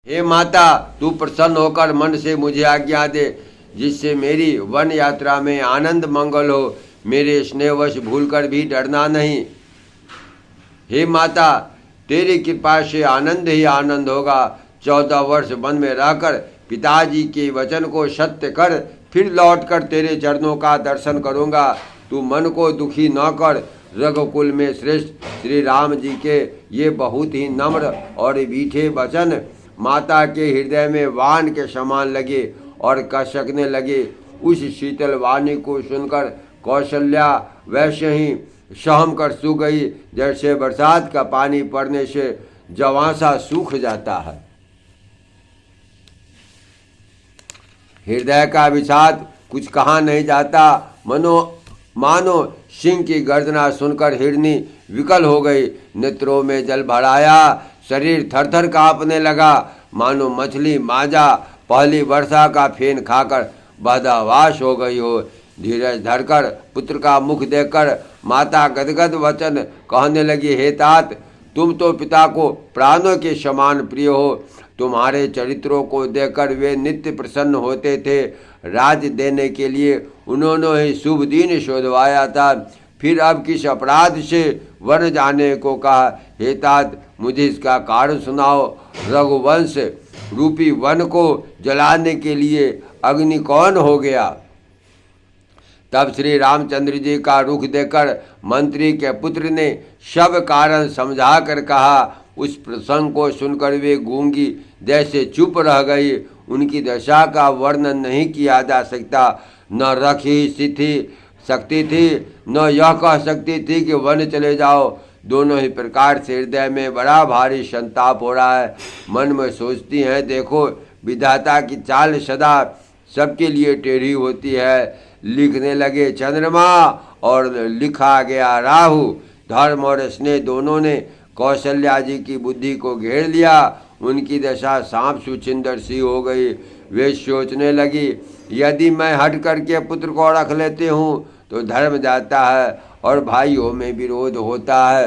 हे माता, तू प्रसन्न होकर मन से मुझे आज्ञा दे, जिससे मेरी वन यात्रा में आनंद मंगल हो। मेरे स्नेहवश भूलकर भी डरना नहीं। हे माता, तेरी कृपा से आनंद ही आनंद होगा। 14 वर्ष वन में रहकर पिताजी के वचन को सत्य कर फिर लौटकर तेरे चरणों का दर्शन करूँगा। तू मन को दुखी न कर। रघुकुल में श्रेष्ठ श्री राम जी के ये बहुत ही नम्र और मीठे वचन माता के हृदय में वाण के समान लगे और कसकने लगे। उस शीतल वाणी को सुनकर कौशल्या वैसे ही सहम कर सूख गई, जैसे बरसात का पानी पड़ने से जवासा सूख जाता है। हृदय का विषाद कुछ कहा नहीं जाता। मानो सिंह की गर्जना सुनकर हिरनी विकल हो गई। नेत्रों में जल भर आया, शरीर थरथर कांपने लगा, मानो मछली माजा पहली वर्षा का फेन खाकर बदहवास हो गई हो। धीरज धरकर पुत्र का मुख देखकर माता गदगद वचन कहने लगी, हे तात, तुम तो पिता को प्राणों के समान प्रिय हो। तुम्हारे चरित्रों को देखकर वे नित्य प्रसन्न होते थे। राज देने के लिए उन्होंने ही शुभ दिन शोधवाया था, फिर अब किस अपराध से वन जाने को कहा। हे तात, मुझे इसका कारण सुनाओ। रघुवंश रूपी वन को जलाने के लिए अग्नि कौन हो गया? तब श्री रामचंद्र जी का रुख देकर मंत्री के पुत्र ने सब कारण समझा कर कहा। उस प्रसंग को सुनकर वे गूंगी जैसे चुप रह गई। उनकी दशा का वर्णन नहीं किया जा सकता। न रख ही सकती थी, न यह कह सकती थी कि वन चले जाओ। दोनों ही प्रकार से हृदय में बड़ा भारी संताप हो रहा है। मन में सोचती हैं, देखो विधाता की चाल सदा सबके लिए टेढ़ी होती है। लिखने लगे चंद्रमा और लिखा गया राहु। धर्म और स्नेह दोनों ने कौशल्या जी की बुद्धि को घेर लिया। उनकी दशा सांप सुचिंदर सी हो गई। वे सोचने लगी, यदि मैं हट करके पुत्र को रख लेती हूँ तो धर्म जाता है और भाइयों में विरोध होता है,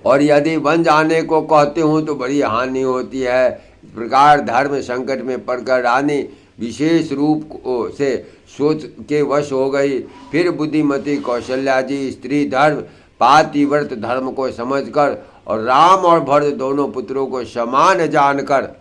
और यदि वन जाने को कहते हूँ तो बड़ी हानि होती है। इस प्रकार धर्म संकट में पड़कर रानी विशेष रूप से सोच के वश हो गई। फिर बुद्धिमती कौशल्या जी स्त्री धर्म पातिव्रत धर्म को समझकर और राम और भरत दोनों पुत्रों को समान जानकर